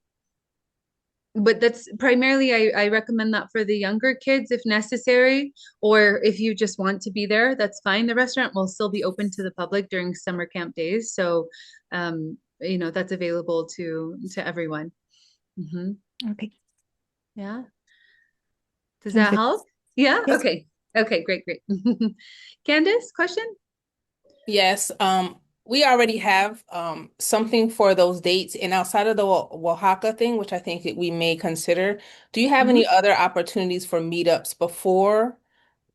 Speaker 1: but that's primarily I recommend that for the younger kids if necessary, or if you just want to be there, that's fine. The restaurant will still be open to the public during summer camp days. So that's available to everyone.
Speaker 7: Okay,
Speaker 1: Yeah. Does
Speaker 7: sounds
Speaker 1: that
Speaker 7: good.
Speaker 1: help? Yeah.
Speaker 7: Yes.
Speaker 1: Okay. Okay. Great. Great. Candace, question?
Speaker 9: Yes, we already have something for those dates, and outside of the Oaxaca thing, which I think that we may consider, do you have
Speaker 1: Mhm.
Speaker 9: any other opportunities for meetups before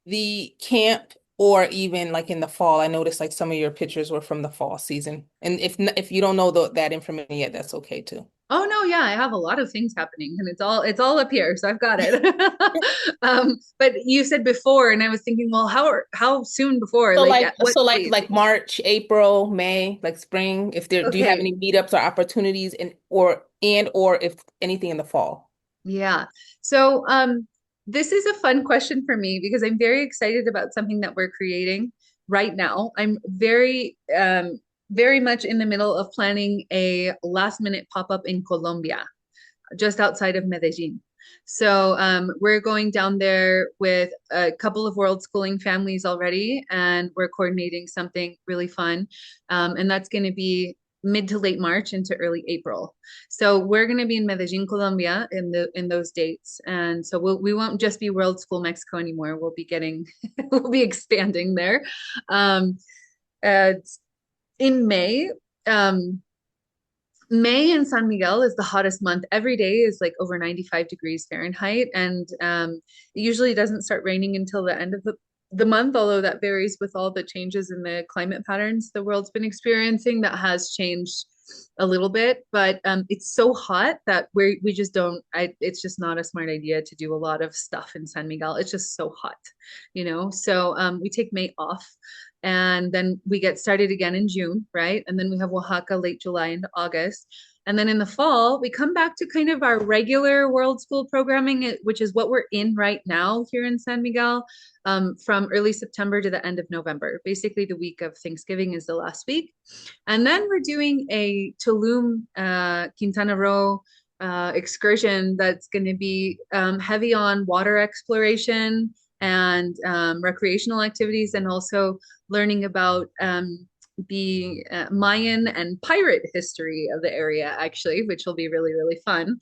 Speaker 9: the camp or even like in the fall? I noticed like some of your pictures were from the fall season, and if you don't know that information yet, that's okay too.
Speaker 1: Oh no, yeah, I have a lot of things happening and it's all up here, so I've got it. But you said before and I was thinking, well, how soon before?
Speaker 9: So
Speaker 1: Like
Speaker 9: like
Speaker 1: at what
Speaker 9: so like
Speaker 1: date?
Speaker 9: like March, April, May, like spring, if there do you have
Speaker 1: Okay.
Speaker 9: any meetups or opportunities or if anything in the fall?
Speaker 1: Yeah. So this is a fun question for me because I'm very excited about something that we're creating right now. I'm very much in the middle of planning a last minute pop-up in Colombia, just outside of Medellin. So we're going down there with a couple of world schooling families already, and we're coordinating something really fun. And that's going to be mid to late March into early April. So we're going to be in Medellin, Colombia, in those dates, and so we won't just be World School Mexico anymore. We'll be getting we'll be expanding there. Um, uh, in May. May in San Miguel is the hottest month. Every day is like over 95 degrees Fahrenheit. And it usually doesn't start raining until the end of the month, although that varies with all the changes in the climate patterns the world's been experiencing. That has changed a little bit, but it's so hot that we just don't, it's just not a smart idea to do a lot of stuff in San Miguel. It's just so hot. So we take May off And then we get started again in June, right? And then we have Oaxaca late July into August. And then in the fall, we come back to kind of our regular World School programming, which is what we're in right now here in San Miguel, from early September to the end of November. Basically, the week of Thanksgiving is the last week. And then we're doing a Tulum, Quintana Roo excursion that's going to be heavy on water exploration and recreational activities, and also learning about the Mayan and pirate history of the area, actually, which will be really, really fun.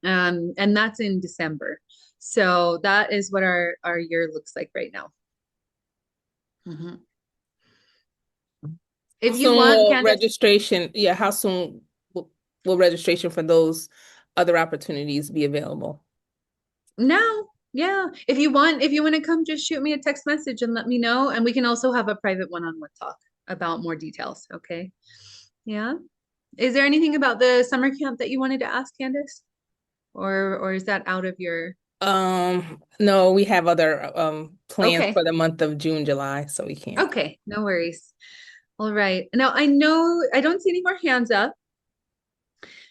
Speaker 1: And that's in December. So that is what our year looks like right now. Mm-hmm. If you want, Candace,
Speaker 9: registration, yeah, how soon will registration for those other opportunities be available?
Speaker 1: now, yeah. If you want to come, just shoot me a text message and let me know. And we can also have a private one-on-one talk about more details. Okay. Yeah. Is there anything about the summer camp that you wanted to ask, Candace? Or is that out of your
Speaker 9: No, we have other plans
Speaker 1: Okay.
Speaker 9: for the month of June, July, so we can't.
Speaker 1: Okay, no worries. All right. Now I know I don't see any more hands up.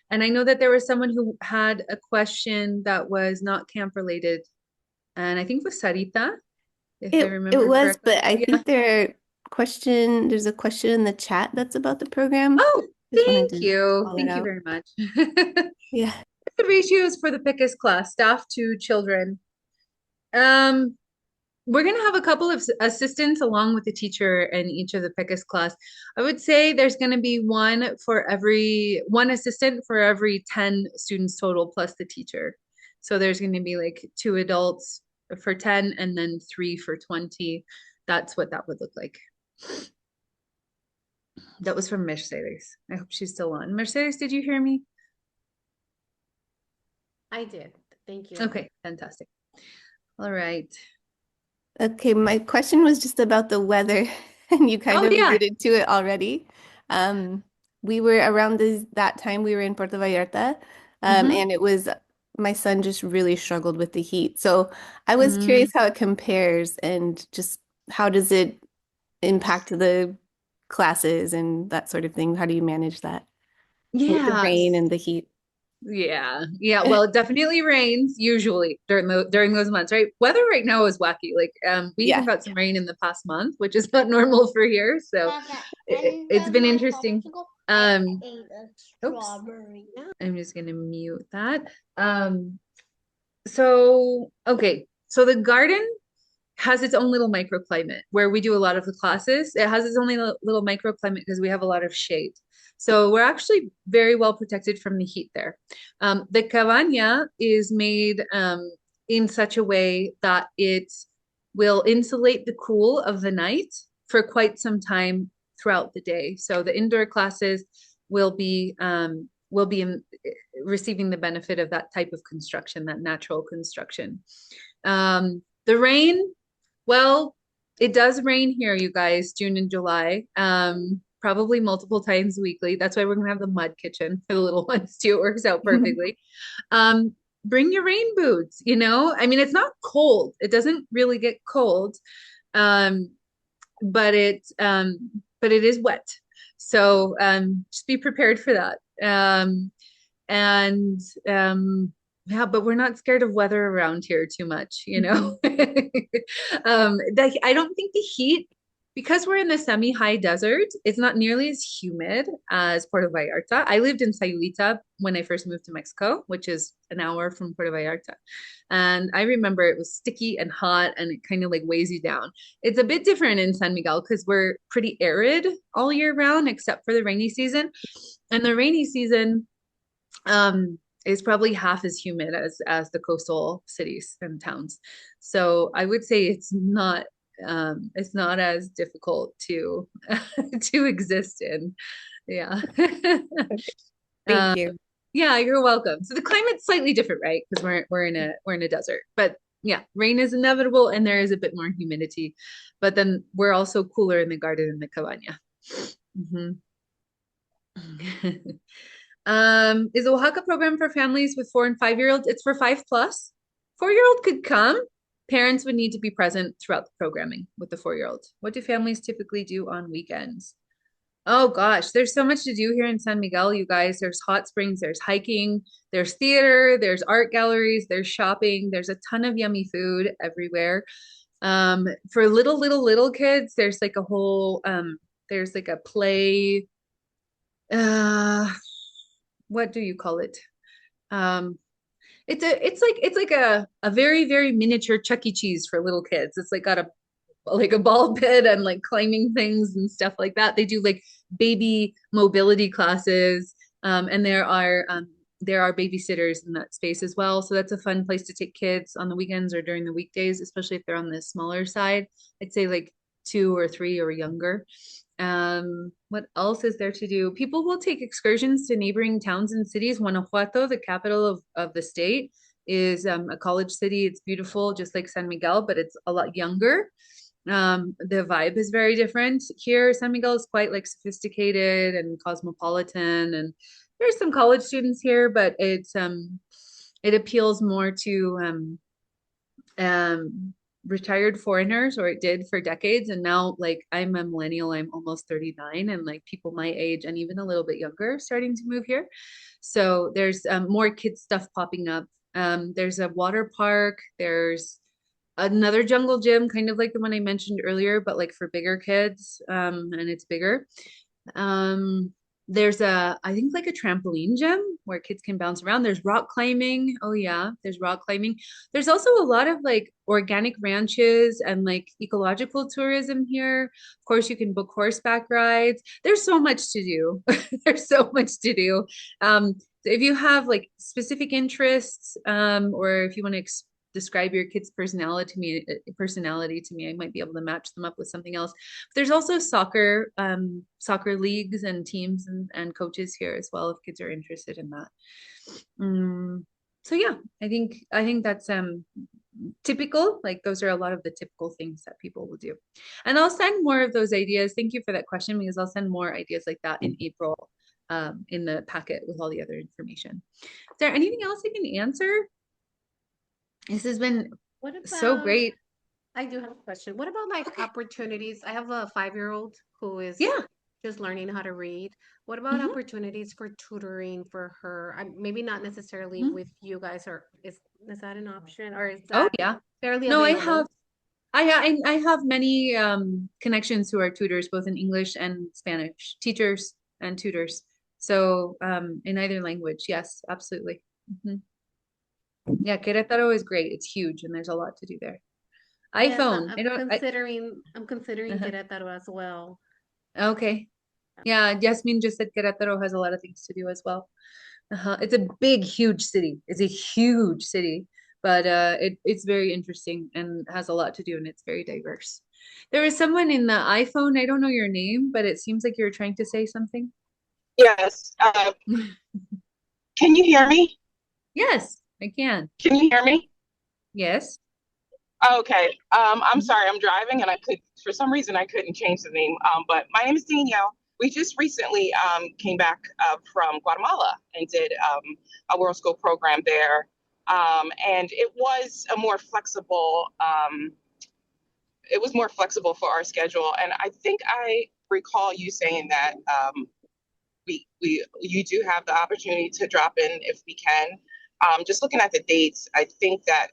Speaker 1: And I know that there was someone who had a question that was not camp related. And I think it was Sarita, if I remember
Speaker 2: It was,
Speaker 1: correctly.
Speaker 2: but I
Speaker 1: Yeah.
Speaker 2: think there's a question in the chat that's about the program.
Speaker 1: Oh,
Speaker 2: Just wanted
Speaker 1: thank
Speaker 2: to
Speaker 1: you.
Speaker 2: call it
Speaker 1: Thank you
Speaker 2: out.
Speaker 1: very much.
Speaker 2: Yeah.
Speaker 1: The ratios for the PICUS class, staff to children. We're going to have a couple of assistants along with the teacher in each of the PICUS class. I would say there's going to be one assistant for every 10 students total plus the teacher. So there's going to be like 2 adults for 10 and then 3 for 20. That's what that would look like. That was from Mercedes. I hope she's still on. Mercedes, did you hear me?
Speaker 8: I did. Thank you.
Speaker 1: Okay, fantastic. All right.
Speaker 2: Okay, my question was just about the weather, and you kind of
Speaker 1: yeah.
Speaker 2: alluded to it already. We were around that time we were in Puerto Vallarta, and it was my son just really struggled with the heat. So I was curious how it compares and just how does it impact the classes and that sort of thing? How do you manage that with the
Speaker 1: Yeah.
Speaker 2: rain and the heat?
Speaker 1: Yeah. Well, it definitely rains usually during those months, right? Weather right now is wacky. Like we even got some rain in the past month, which is not normal for here. So it's been interesting. Oops. I'm just gonna mute that. So the garden has its own little microclimate where we do a lot of the classes. It has its own little microclimate because we have a lot of shade. So we're actually very well protected from the heat there. The cabaña is made in such a way that it will insulate the cool of the night for quite some time throughout the day. So the indoor classes will be receiving the benefit of that type of construction, that natural construction. The rain, well, it does rain here, you guys, June and July, probably multiple times weekly. That's why we're gonna have the mud kitchen for the little ones too. It works out perfectly. Bring your rain boots, I mean, it's not cold. It doesn't really get cold. But it is wet. So just be prepared for that. Yeah, but we're not scared of weather around here too much, I don't think the heat, because we're in the semi-high desert, it's not nearly as humid as Puerto Vallarta. I lived in Sayulita when I first moved to Mexico, which is an hour from Puerto Vallarta. And I remember it was sticky and hot and it kind of like weighs you down. It's a bit different in San Miguel because we're pretty arid all year round, except for the rainy season. And the rainy season, is probably half as humid as the coastal cities and towns. So I would say it's not as difficult to to exist in. Yeah.
Speaker 2: Thank you.
Speaker 1: Yeah, you're welcome. So the climate's slightly different, right? Because we're in a desert. But yeah, rain is inevitable and there is a bit more humidity. But then we're also cooler in the garden and the cabaña. Is the Oaxaca program for families with 4 and 5-year-olds? It's for 5+. 4-year-old could come. Parents would need to be present throughout the programming with the 4-year-old. What do families typically do on weekends? Oh gosh, there's so much to do here in San Miguel, you guys. There's hot springs, there's hiking, there's theater, there's art galleries, there's shopping, there's a ton of yummy food everywhere. For little kids, there's like a whole there's like a play, what do you call it? It's like a very miniature Chuck E. Cheese for little kids. It's like got a ball pit and like climbing things and stuff like that. They do like baby mobility classes, and there are babysitters in that space as well. So that's a fun place to take kids on the weekends or during the weekdays, especially if they're on the smaller side. I'd say like 2 or 3 or younger. What else is there to do? People will take excursions to neighboring towns and cities. Guanajuato, the capital of the state, is a college city. It's beautiful, just like San Miguel, but it's a lot younger. The vibe is very different here. San Miguel is quite like sophisticated and cosmopolitan, and there's some college students here, but it appeals more to retired foreigners, or it did for decades. And now, like, I'm a millennial, I'm almost 39, and like people my age and even a little bit younger starting to move here. So there's more kids stuff popping up. There's a water park, there's another jungle gym, kind of like the one I mentioned earlier, but like for bigger kids, and it's bigger. There's I think like a trampoline gym where kids can bounce around. There's rock climbing. Oh yeah, there's rock climbing. There's also a lot of like organic ranches and like ecological tourism here. Of course, you can book horseback rides. There's so much to do. There's so much to do. If you have like specific interests, or if you want to describe your kid's personality to me, I might be able to match them up with something else. But there's also soccer leagues and teams and coaches here as well, if kids are interested in that. So yeah, I think that's typical. Like those are a lot of the typical things that people will do. And I'll send more of those ideas. Thank you for that question, because I'll send more ideas like that in April, in the packet with all the other information. Is there anything else I can answer? This has been so great.
Speaker 8: I do have a question. What about like opportunities? I have a 5-year-old who is just learning how to read. What about opportunities for tutoring for her? Maybe not necessarily with you guys, or is that an option, or is that fairly available?
Speaker 1: I have many connections who are tutors, both in English and Spanish, teachers and tutors. So in either language, yes, absolutely. Yeah, Querétaro is great. It's huge, and there's a lot to do there.
Speaker 8: Yes,
Speaker 1: iPhone.
Speaker 8: I'm considering Querétaro as well.
Speaker 1: Okay. Yeah, Yasmin just said Querétaro has a lot of things to do as well. It's a big, huge city. It's a huge city, but it's very interesting and has a lot to do, and it's very diverse. There is someone in the iPhone. I don't know your name, but it seems like you're trying to say something.
Speaker 10: Yes. Can you hear me?
Speaker 1: Yes, I can.
Speaker 10: Can you hear me?
Speaker 1: Yes.
Speaker 10: Okay. I'm sorry, I'm driving and for some reason I couldn't change the name. But my name is Danielle. We just recently came back from Guatemala and did a Worldschool program there. And it was more flexible for our schedule. And I think I recall you saying that you do have the opportunity to drop in if we can. Just looking at the dates, I think that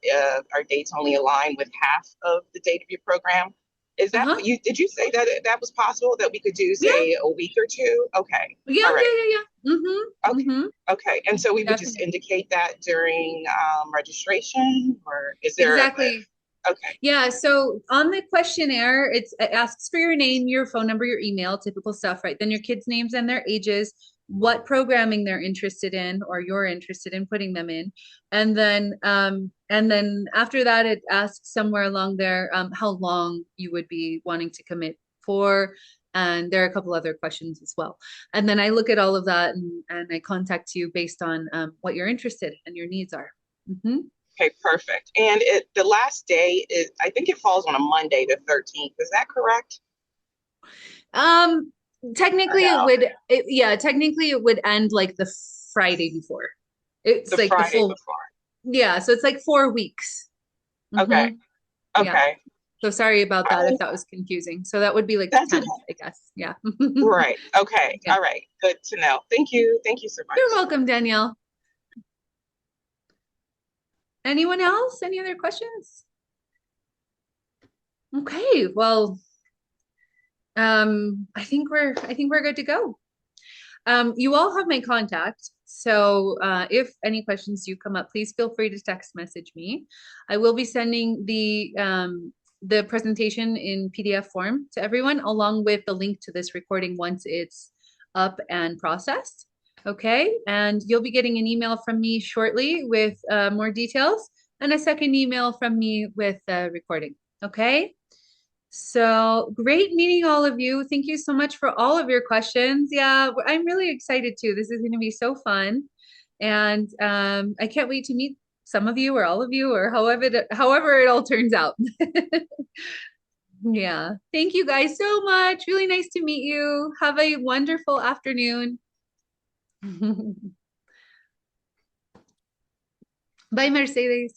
Speaker 10: our dates only align with half of the date of your program. Is that what did you say that was possible, that we could do, say, a week or two? Okay.
Speaker 1: Yeah,
Speaker 10: all right.
Speaker 1: Yeah.
Speaker 10: Okay. And so we would just indicate that during registration, or is there
Speaker 1: exactly?
Speaker 10: Okay.
Speaker 1: Yeah, so on the questionnaire, it asks for your name, your phone number, your email, typical stuff, right? Then your kids' names and their ages, what programming they're interested in or you're interested in putting them in. And then after that, it asks somewhere along there how long you would be wanting to commit for. And there are a couple other questions as well. And then I look at all of that and I contact you based on what you're interested in and your needs are.
Speaker 10: Okay, perfect. And the last day is, I think it falls on a Monday, the 13th. Is that correct?
Speaker 1: Technically it would end like the Friday before. It's
Speaker 10: the
Speaker 1: like
Speaker 10: Friday
Speaker 1: the full
Speaker 10: before.
Speaker 1: Yeah, so it's like 4 weeks.
Speaker 10: Okay.
Speaker 1: Yeah.
Speaker 10: Okay.
Speaker 1: So sorry about that if
Speaker 10: Oh,
Speaker 1: that was confusing. So that would be like the
Speaker 10: that's
Speaker 1: 10th,
Speaker 10: okay.
Speaker 1: I guess. Yeah.
Speaker 10: Right. Okay.
Speaker 1: Yeah.
Speaker 10: All right. Good to know. Thank you. Thank you so
Speaker 1: You're
Speaker 10: much.
Speaker 1: welcome, Danielle. Anyone else? Any other questions? Okay, well, I think we're good to go. You all have my contact. So if any questions do come up, please feel free to text message me. I will be sending the presentation in PDF form to everyone, along with the link to this recording once it's up and processed. Okay, and you'll be getting an email from me shortly with more details, and a second email from me with the recording. Okay. So great meeting all of you. Thank you so much for all of your questions. Yeah, I'm really excited too. This is going to be so fun. And I can't wait to meet some of you or all of you or however it all turns out. Yeah. Thank you guys so much. Really nice to meet you. Have a wonderful afternoon. Bye, Mercedes.